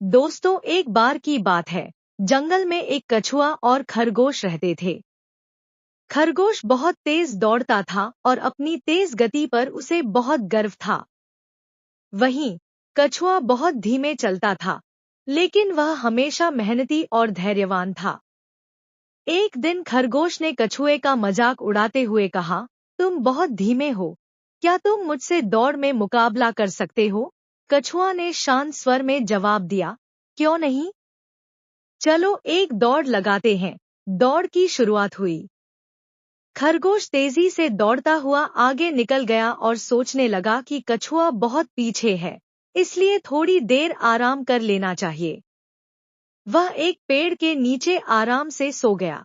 दोस्तों, एक बार की बात है। जंगल में एक कछुआ और खरगोश रहते थे। खरगोश बहुत तेज दौड़ता था और अपनी तेज गति पर उसे बहुत गर्व था। वहीं कछुआ बहुत धीमे चलता था, लेकिन वह हमेशा मेहनती और धैर्यवान था। एक दिन खरगोश ने कछुए का मजाक उड़ाते हुए कहा, तुम बहुत धीमे हो, क्या तुम मुझसे दौड़ में मुकाबला कर सकते हो? कछुआ ने शांत स्वर में जवाब दिया, क्यों नहीं? चलो एक दौड़ लगाते हैं। दौड़ की शुरुआत हुई। खरगोश तेजी से दौड़ता हुआ आगे निकल गया और सोचने लगा कि कछुआ बहुत पीछे है, इसलिए थोड़ी देर आराम कर लेना चाहिए। वह एक पेड़ के नीचे आराम से सो गया।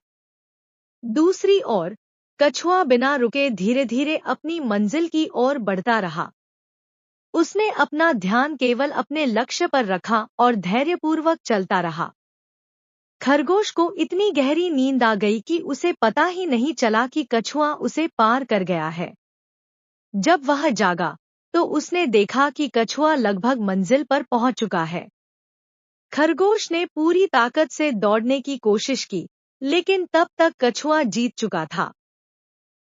दूसरी ओर कछुआ बिना रुके धीरे धीरे अपनी मंजिल की ओर बढ़ता रहा। उसने अपना ध्यान केवल अपने लक्ष्य पर रखा और धैर्यपूर्वक चलता रहा। खरगोश को इतनी गहरी नींद आ गई कि उसे पता ही नहीं चला कि कछुआ उसे पार कर गया है। जब वह जागा, तो उसने देखा कि कछुआ लगभग मंजिल पर पहुंच चुका है। खरगोश ने पूरी ताकत से दौड़ने की कोशिश की, लेकिन तब तक कछुआ जीत चुका था।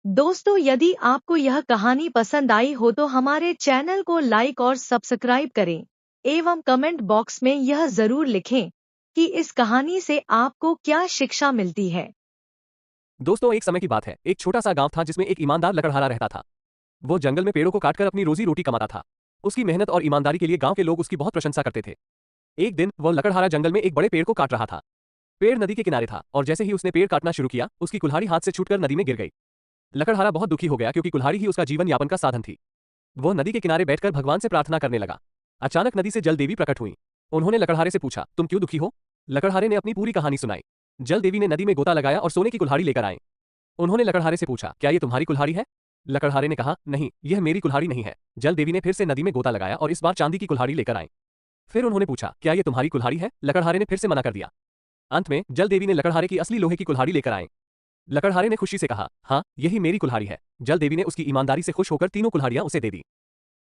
दोस्तों, यदि आपको यह कहानी पसंद आई हो तो हमारे चैनल को लाइक और सब्सक्राइब करें एवं कमेंट बॉक्स में यह जरूर लिखें कि इस कहानी से आपको क्या शिक्षा मिलती है। दोस्तों, एक समय की बात है। एक छोटा सा गांव था जिसमें एक ईमानदार लकड़हारा रहता था। वो जंगल में पेड़ों को काटकर अपनी रोजी रोटी कमाता था। उसकी मेहनत और ईमानदारी के लिए गांव के लोग उसकी बहुत प्रशंसा करते थे। एक दिन वो लकड़हारा जंगल में एक बड़े पेड़ को काट रहा था। पेड़ नदी के किनारे था और जैसे ही उसने पेड़ काटना शुरू किया, उसकी कुल्हाड़ी हाथ से छूटकर नदी में गिर गई। लकड़हारा बहुत दुखी हो गया क्योंकि कुल्हाड़ी ही उसका जीवन यापन का साधन थी। वो नदी के किनारे बैठकर भगवान से प्रार्थना करने लगा। अचानक नदी से जल देवी प्रकट हुई। उन्होंने लकड़हारे से पूछा, तुम क्यों दुखी हो? लकड़हारे ने अपनी पूरी कहानी सुनाई। जल देवी ने नदी में गोता लगाया और सोने की कुल्हाड़ी लेकर आए। उन्होंने लकड़हारे से पूछा, क्या ये तुम्हारी कुल्हाड़ी है? लकड़हारे ने कहा, नहीं, यह मेरी कुल्हाड़ी नहीं है। जल देवी ने फिर से नदी में गोता लगाया और इस बार चांदी की कुल्हाड़ी लेकर आए। फिर उन्होंने पूछा, क्या ये तुम्हारी कुल्हाड़ी है? लकड़हारे ने फिर से मना कर दिया। अंत में जल देवी ने लकड़हारे की असली लोहे की कुल्हाड़ी लेकर आए। लकड़हारे ने खुशी से कहा, हाँ, यही मेरी कुल्हाड़ी है। जल देवी ने उसकी ईमानदारी से खुश होकर तीनों कुल्हाड़ियां उसे दे दी।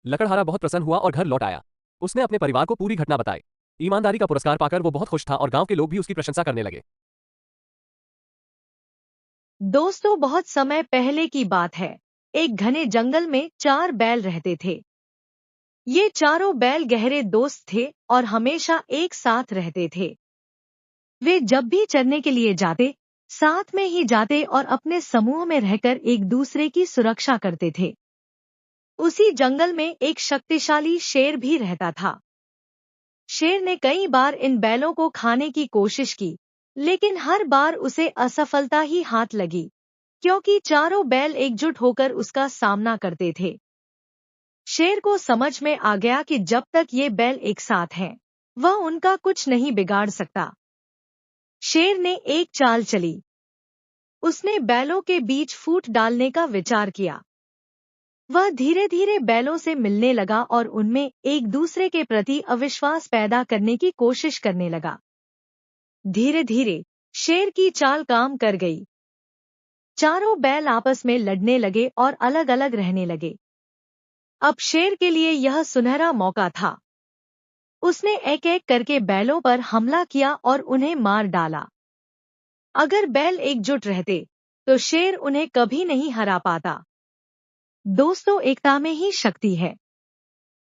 लकड़हारा बहुत प्रसन्न हुआ और घर लौट आया। उसने अपने परिवार को पूरी घटना बताई। ईमानदारी का पुरस्कार पाकर वो बहुत खुश था और गांव के लोग भी उसकी प्रशंसा करने लगे। दोस्तों, बहुत समय पहले की बात है। एक घने जंगल में 4 बैल रहते थे। ये चारों बैल गहरे दोस्त थे और हमेशा एक साथ रहते थे। वे जब भी चरने के लिए जाते, साथ में ही जाते और अपने समूह में रहकर एक दूसरे की सुरक्षा करते थे। उसी जंगल में एक शक्तिशाली शेर भी रहता था। शेर ने कई बार इन बैलों को खाने की कोशिश की, लेकिन हर बार उसे असफलता ही हाथ लगी, क्योंकि चारों बैल एकजुट होकर उसका सामना करते थे। शेर को समझ में आ गया कि जब तक ये बैल एक साथ हैं, वह उनका कुछ नहीं बिगाड़ सकता। शेर ने एक चाल चली। उसने बैलों के बीच फूट डालने का विचार किया। वह धीरे धीरे बैलों से मिलने लगा और उनमें एक दूसरे के प्रति अविश्वास पैदा करने की कोशिश करने लगा। धीरे धीरे शेर की चाल काम कर गई। चारों बैल आपस में लड़ने लगे और अलग अलग रहने लगे। अब शेर के लिए यह सुनहरा मौका था। उसने एक एक करके बैलों पर हमला किया और उन्हें मार डाला। अगर बैल एकजुट रहते, तो शेर उन्हें कभी नहीं हरा पाता। दोस्तों, एकता में ही शक्ति है।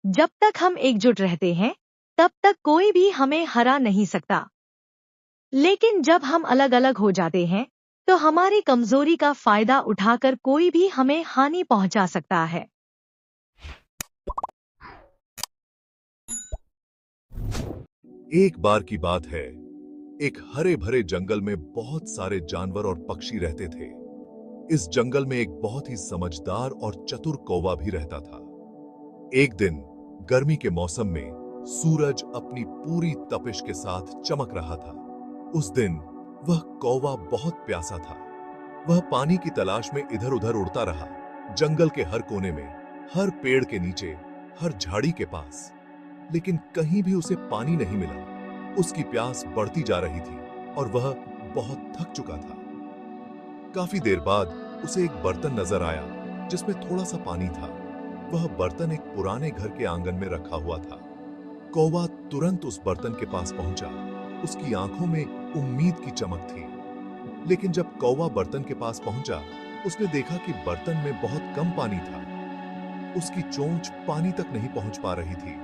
जब तक हम एकजुट रहते हैं, तब तक कोई भी हमें हरा नहीं सकता। लेकिन जब हम अलग अलग हो जाते हैं, तो हमारी कमजोरी का फायदा उठाकर कोई भी हमें हानि पहुंचा सकता है। एक बार की बात है। एक हरे भरे जंगल में बहुत सारे जानवर और पक्षी रहते थे। इस जंगल में एक बहुत ही समझदार और चतुर कौवा भी रहता था। एक दिन गर्मी के मौसम में सूरज अपनी पूरी तपिश के साथ चमक रहा था। उस दिन वह कौवा बहुत प्यासा था। वह पानी की तलाश में इधर उधर उड़ता रहा, जंगल के हर कोने में, हर पेड़ के नीचे, हर झाड़ी के पास, लेकिन कहीं भी उसे पानी नहीं मिला। उसकी प्यास बढ़ती जा रही थी और वह बहुत थक चुका था। काफी देर बाद उसे एक बर्तन नजर आया जिसमें थोड़ा सा पानी था। वह बर्तन एक पुराने घर के आंगन में रखा हुआ था। कौवा तुरंत उस बर्तन के पास पहुंचा। उसकी आंखों में उम्मीद की चमक थी। लेकिन जब कौवा बर्तन के पास पहुंचा, उसने देखा कि बर्तन में बहुत कम पानी था। उसकी चोंच पानी तक नहीं पहुंच पा रही थी।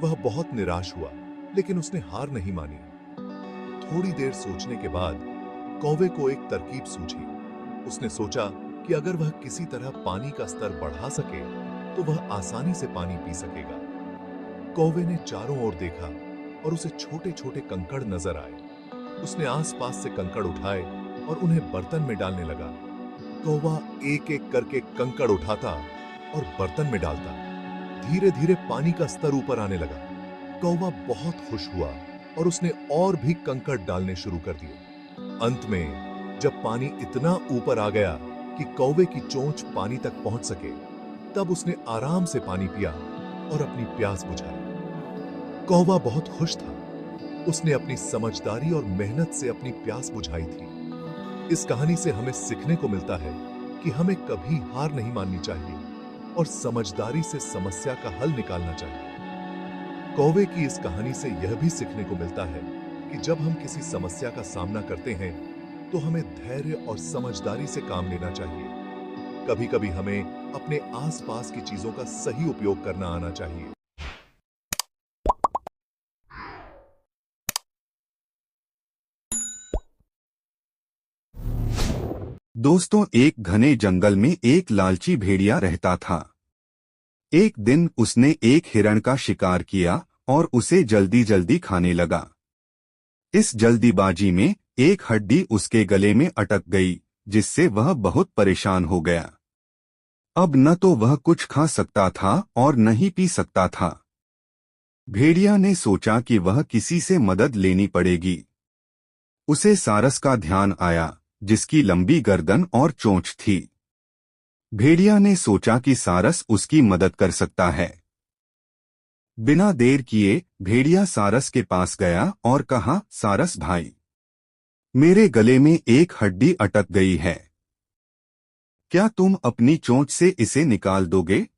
वह बहुत निराश हुआ, लेकिन उसने हार नहीं मानी। थोड़ी देर सोचने के बाद कौवे को एक तरकीब सूझी। उसने सोचा कि अगर वह किसी तरह पानी का स्तर बढ़ा सके तो वह आसानी से पानी पी सकेगा। कौवे ने चारों ओर देखा और उसे छोटे छोटे कंकड़ नजर आए। उसने आसपास से कंकड़ उठाए और उन्हें बर्तन में डालने लगा। कौवा एक एक करके कंकड़ उठाता और बर्तन में डालता। धीरे धीरे पानी का स्तर ऊपर आने लगा। कौवा बहुत खुश हुआ और उसने और भी कंकड़ डालने शुरू कर दिए। अंत में जब पानी इतना ऊपर आ गया कि कौवे की चोंच पानी तक पहुंच सके, तब उसने आराम से पानी पिया और अपनी प्यास बुझाई। कौवा बहुत खुश था। उसने अपनी समझदारी और मेहनत से अपनी प्यास बुझाई थी। इस कहानी से हमें सीखने को मिलता है कि हमें कभी हार नहीं माननी चाहिए और समझदारी से समस्या का हल निकालना चाहिए। कौवे की इस कहानी से यह भी सीखने को मिलता है कि जब हम किसी समस्या का सामना करते हैं तो हमें धैर्य और समझदारी से काम लेना चाहिए। कभी-कभी हमें अपने आसपास की चीजों का सही उपयोग करना आना चाहिए। दोस्तों, एक घने जंगल में एक लालची भेड़िया रहता था। एक दिन उसने एक हिरण का शिकार किया और उसे जल्दी जल्दी खाने लगा। इस जल्दीबाजी में एक हड्डी उसके गले में अटक गई, जिससे वह बहुत परेशान हो गया। अब न तो वह कुछ खा सकता था और न ही पी सकता था। भेड़िया ने सोचा कि वह किसी से मदद लेनी पड़ेगी। उसे सारस का ध्यान आया, जिसकी लंबी गर्दन और चोंच थी। भेड़िया ने सोचा कि सारस उसकी मदद कर सकता है। बिना देर किए भेड़िया सारस के पास गया और कहा, सारस भाई, मेरे गले में एक हड्डी अटक गई है। क्या तुम अपनी चोंच से इसे निकाल दोगे?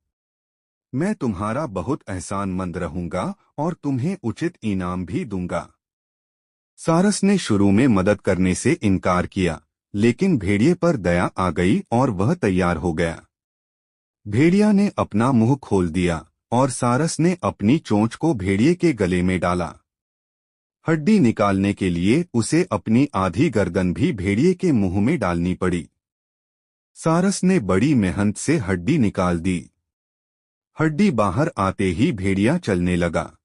मैं तुम्हारा बहुत एहसानमंद रहूंगा और तुम्हें उचित इनाम भी दूंगा। सारस ने शुरू में मदद करने से इनकार किया, लेकिन भेड़िए पर दया आ गई और वह तैयार हो गया। भेड़िया ने अपना मुंह खोल दिया और सारस ने अपनी चोंच को भेड़िए के गले में डाला। हड्डी निकालने के लिए उसे अपनी आधी गर्दन भी भेड़िए के मुंह में डालनी पड़ी। सारस ने बड़ी मेहनत से हड्डी निकाल दी। हड्डी बाहर आते ही भेड़िया चलने लगा।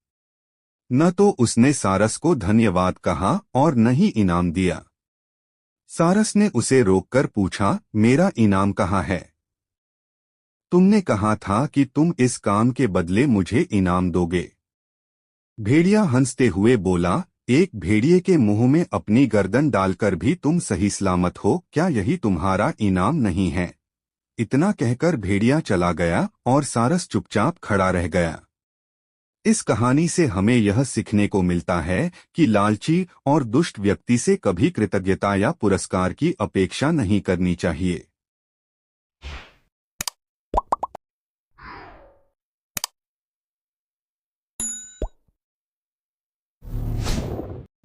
न तो उसने सारस को धन्यवाद कहा और न ही इनाम दिया। सारस ने उसे रोककर पूछा, मेरा इनाम कहाँ है? तुमने कहा था कि तुम इस काम के बदले मुझे इनाम दोगे। भेड़िया हंसते हुए बोला, एक भेड़िए के मुंह में अपनी गर्दन डालकर भी तुम सही सलामत हो, क्या यही तुम्हारा इनाम नहीं है? इतना कहकर भेड़िया चला गया और सारस चुपचाप खड़ा रह गया। इस कहानी से हमें यह सीखने को मिलता है कि लालची और दुष्ट व्यक्ति से कभी कृतज्ञता या पुरस्कार की अपेक्षा नहीं करनी चाहिए।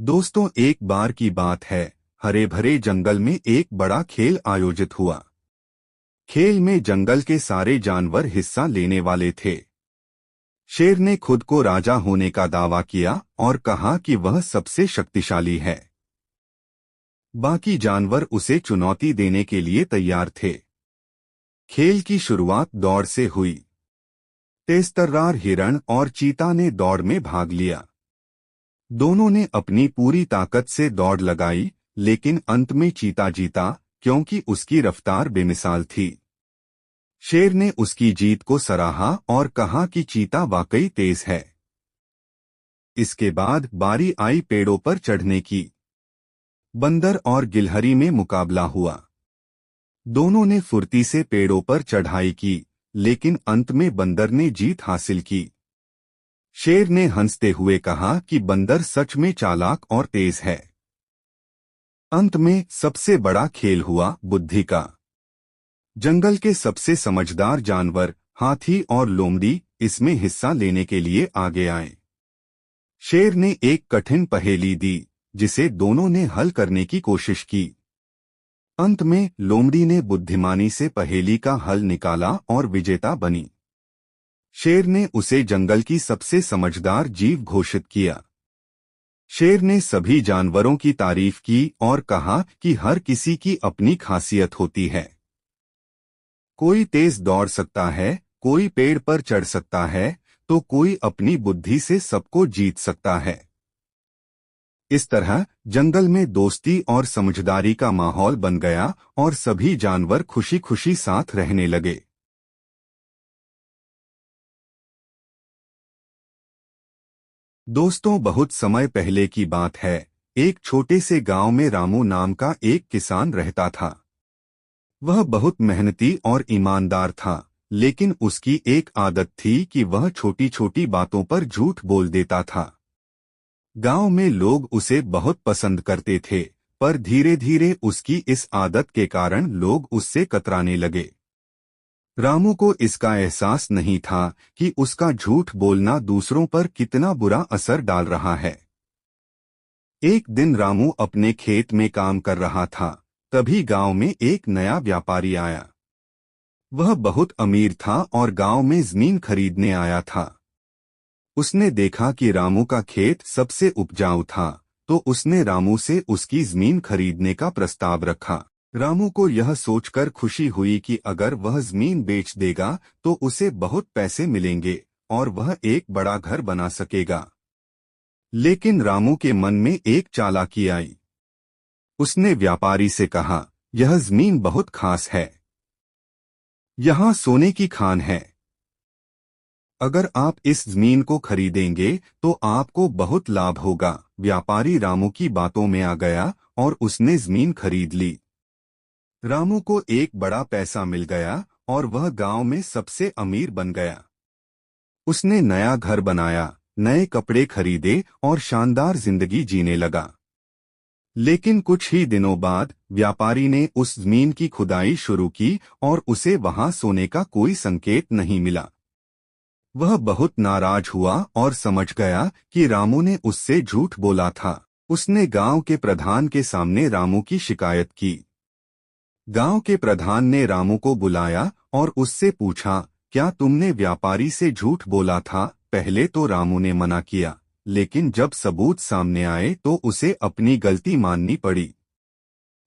दोस्तों, एक बार की बात है, हरे भरे जंगल में एक बड़ा खेल आयोजित हुआ। खेल में जंगल के सारे जानवर हिस्सा लेने वाले थे। शेर ने खुद को राजा होने का दावा किया और कहा कि वह सबसे शक्तिशाली है। बाकी जानवर उसे चुनौती देने के लिए तैयार थे। खेल की शुरुआत दौड़ से हुई। तेजतर्रार हिरण और चीता ने दौड़ में भाग लिया। दोनों ने अपनी पूरी ताकत से दौड़ लगाई, लेकिन अंत में चीता जीता, क्योंकि उसकी रफ्तार बेमिसाल थी। शेर ने उसकी जीत को सराहा और कहा कि चीता वाकई तेज है। इसके बाद बारी आई पेड़ों पर चढ़ने की। बंदर और गिलहरी में मुकाबला हुआ। दोनों ने फुर्ती से पेड़ों पर चढ़ाई की, लेकिन अंत में बंदर ने जीत हासिल की। शेर ने हंसते हुए कहा कि बंदर सच में चालाक और तेज है। अंत में सबसे बड़ा खेल हुआ बुद्धि का। जंगल के सबसे समझदार जानवर हाथी और लोमड़ी इसमें हिस्सा लेने के लिए आगे आए। शेर ने एक कठिन पहेली दी, जिसे दोनों ने हल करने की कोशिश की। अंत में लोमड़ी ने बुद्धिमानी से पहेली का हल निकाला और विजेता बनी। शेर ने उसे जंगल की सबसे समझदार जीव घोषित किया। शेर ने सभी जानवरों की तारीफ की और कहा कि हर किसी की अपनी खासियत होती है। कोई तेज दौड़ सकता है, कोई पेड़ पर चढ़ सकता है, तो कोई अपनी बुद्धि से सबको जीत सकता है। इस तरह जंगल में दोस्ती और समझदारी का माहौल बन गया और सभी जानवर खुशी खुशी साथ रहने लगे। दोस्तों, बहुत समय पहले की बात है। एक छोटे से गांव में रामू नाम का एक किसान रहता था। वह बहुत मेहनती और ईमानदार था, लेकिन उसकी एक आदत थी कि वह छोटी छोटी बातों पर झूठ बोल देता था। गांव में लोग उसे बहुत पसंद करते थे, पर धीरे धीरे उसकी इस आदत के कारण लोग उससे कतराने लगे। रामू को इसका एहसास नहीं था कि उसका झूठ बोलना दूसरों पर कितना बुरा असर डाल रहा है। एक दिन रामू अपने खेत में काम कर रहा था, तभी गांव में एक नया व्यापारी आया। वह बहुत अमीर था और गांव में जमीन खरीदने आया था। उसने देखा कि रामू का खेत सबसे उपजाऊ था, तो उसने रामू से उसकी जमीन खरीदने का प्रस्ताव रखा। रामू को यह सोचकर खुशी हुई कि अगर वह जमीन बेच देगा तो उसे बहुत पैसे मिलेंगे और वह एक बड़ा घर बना सकेगा। लेकिन रामू के मन में एक चालाकी आई। उसने व्यापारी से कहा, यह जमीन बहुत खास है, यहाँ सोने की खान है। अगर आप इस जमीन को खरीदेंगे तो आपको बहुत लाभ होगा। व्यापारी रामू की बातों में आ गया और उसने जमीन खरीद ली। रामू को एक बड़ा पैसा मिल गया और वह गांव में सबसे अमीर बन गया। उसने नया घर बनाया, नए कपड़े खरीदे और शानदार जिंदगी जीने लगा। लेकिन कुछ ही दिनों बाद व्यापारी ने उस जमीन की खुदाई शुरू की और उसे वहां सोने का कोई संकेत नहीं मिला। वह बहुत नाराज हुआ और समझ गया कि रामू ने उससे झूठ बोला था। उसने गांव के प्रधान के सामने रामू की शिकायत की। गांव के प्रधान ने रामू को बुलाया और उससे पूछा, क्या तुमने व्यापारी से झूठ बोला था? पहले तो रामू ने मना किया, लेकिन जब सबूत सामने आए तो उसे अपनी गलती माननी पड़ी।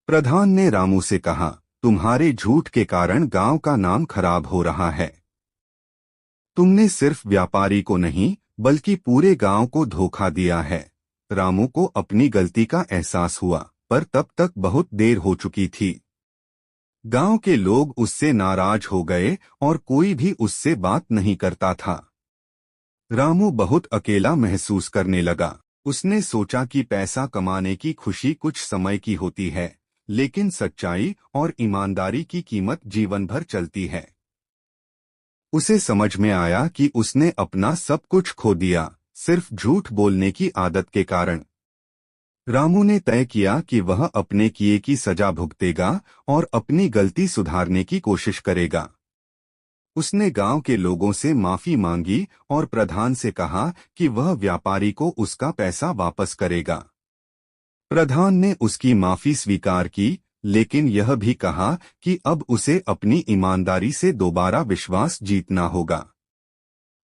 प्रधान ने रामू से कहा, तुम्हारे झूठ के कारण गांव का नाम खराब हो रहा है। तुमने सिर्फ व्यापारी को नहीं बल्कि पूरे गांव को धोखा दिया है। रामू को अपनी गलती का एहसास हुआ, पर तब तक बहुत देर हो चुकी थी। गांव के लोग उससे नाराज हो गए और कोई भी उससे बात नहीं करता था। रामू बहुत अकेला महसूस करने लगा। उसने सोचा कि पैसा कमाने की खुशी कुछ समय की होती है, लेकिन सच्चाई और ईमानदारी की कीमत जीवन भर चलती है। उसे समझ में आया कि उसने अपना सब कुछ खो दिया, सिर्फ झूठ बोलने की आदत के कारण। रामू ने तय किया कि वह अपने किए की सजा भुगतेगा और अपनी गलती सुधारने की कोशिश करेगा। उसने गांव के लोगों से माफी मांगी और प्रधान से कहा कि वह व्यापारी को उसका पैसा वापस करेगा। प्रधान ने उसकी माफी स्वीकार की, लेकिन यह भी कहा कि अब उसे अपनी ईमानदारी से दोबारा विश्वास जीतना होगा।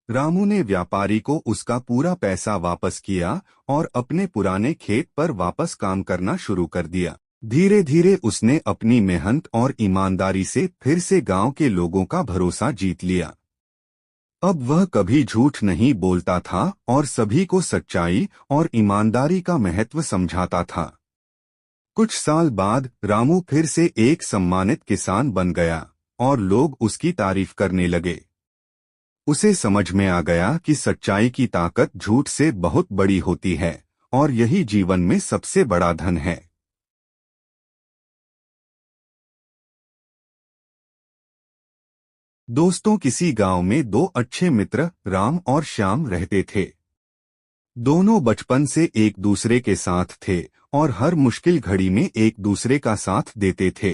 रामू ने व्यापारी को उसका पूरा पैसा वापस किया और अपने पुराने खेत पर वापस काम करना शुरू कर दिया। धीरे धीरे उसने अपनी मेहनत और ईमानदारी से फिर से गांव के लोगों का भरोसा जीत लिया। अब वह कभी झूठ नहीं बोलता था और सभी को सच्चाई और ईमानदारी का महत्व समझाता था। कुछ साल बाद रामू फिर से एक सम्मानित किसान बन गया और लोग उसकी तारीफ करने लगे। उसे समझ में आ गया कि सच्चाई की ताकत झूठ से बहुत बड़ी होती है और यही जीवन में सबसे बड़ा धन है। दोस्तों, किसी गांव में दो अच्छे मित्र राम और श्याम रहते थे। दोनों बचपन से एक दूसरे के साथ थे और हर मुश्किल घड़ी में एक दूसरे का साथ देते थे।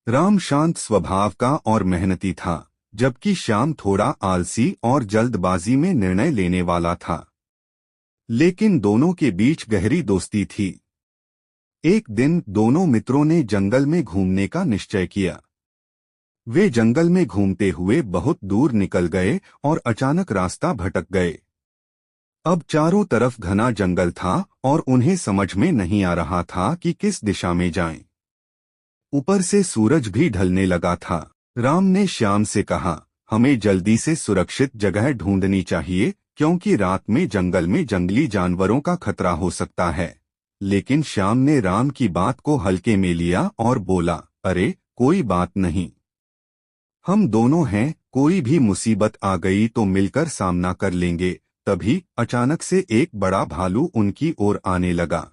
राम शांत स्वभाव का और मेहनती था, जबकि श्याम थोड़ा आलसी और जल्दबाजी में निर्णय लेने वाला था। लेकिन दोनों के बीच गहरी दोस्ती थी। एक दिन दोनों मित्रों ने जंगल में घूमने का निश्चय किया। वे जंगल में घूमते हुए बहुत दूर निकल गए और अचानक रास्ता भटक गए। अब चारों तरफ घना जंगल था और उन्हें समझ में नहीं आ रहा था कि किस दिशा में जाएं। ऊपर से सूरज भी ढलने लगा था। राम ने श्याम से कहा, हमें जल्दी से सुरक्षित जगह ढूंढनी चाहिए, क्योंकि रात में जंगल में जंगली जानवरों का खतरा हो सकता है। लेकिन श्याम ने राम की बात को हल्के में लिया और बोला, अरे कोई बात नहीं, हम दोनों हैं, कोई भी मुसीबत आ गई तो मिलकर सामना कर लेंगे। तभी अचानक से एक बड़ा भालू उनकी ओर आने लगा।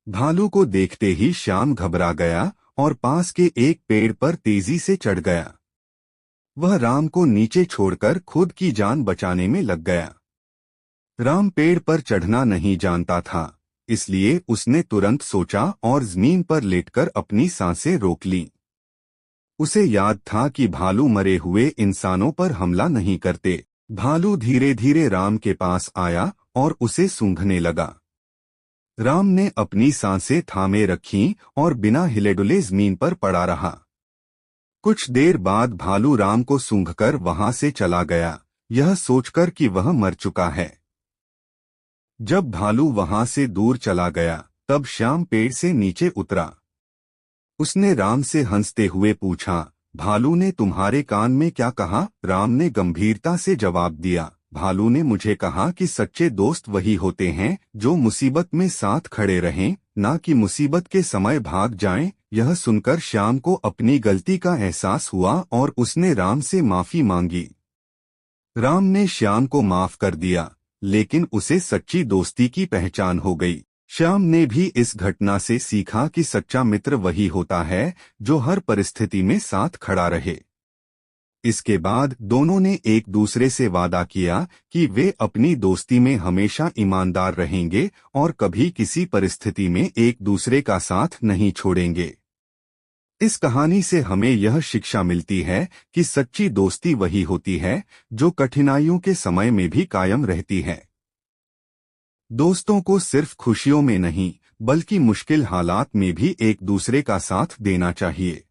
भालू को देखते ही श्याम घबरा गया और पास के एक पेड़ पर तेजी से चढ़ गया। वह राम को नीचे छोड़कर खुद की जान बचाने में लग गया। राम पेड़ पर चढ़ना नहीं जानता था, इसलिए उसने तुरंत सोचा और जमीन पर लेटकर अपनी सांसें रोक लीं। उसे याद था कि भालू मरे हुए इंसानों पर हमला नहीं करते। भालू धीरे धीरे राम के पास आया और उसे सूंघने लगा। राम ने अपनी सांसें थामे रखीं और बिना हिले डुले जमीन पर पड़ा रहा। कुछ देर बाद भालू राम को सूंघकर वहां से चला गया, यह सोचकर कि वह मर चुका है। जब भालू वहां से दूर चला गया, तब श्याम पेड़ से नीचे उतरा। उसने राम से हंसते हुए पूछा, भालू ने तुम्हारे कान में क्या कहा? राम ने गंभीरता से जवाब दिया, भालू ने मुझे कहा कि सच्चे दोस्त वही होते हैं जो मुसीबत में साथ खड़े रहें, ना कि मुसीबत के समय भाग जाएं। यह सुनकर श्याम को अपनी गलती का एहसास हुआ और उसने राम से माफी मांगी। राम ने श्याम को माफ कर दिया, लेकिन उसे सच्ची दोस्ती की पहचान हो गई। श्याम ने भी इस घटना से सीखा कि सच्चा मित्र वही होता है जो हर परिस्थिति में साथ खड़ा रहे। इसके बाद दोनों ने एक दूसरे से वादा किया कि वे अपनी दोस्ती में हमेशा ईमानदार रहेंगे और कभी किसी परिस्थिति में एक दूसरे का साथ नहीं छोड़ेंगे। इस कहानी से हमें यह शिक्षा मिलती है कि सच्ची दोस्ती वही होती है जो कठिनाइयों के समय में भी कायम रहती है। दोस्तों को सिर्फ खुशियों में नहीं, बल्कि मुश्किल हालात में भी एक दूसरे का साथ देना चाहिए।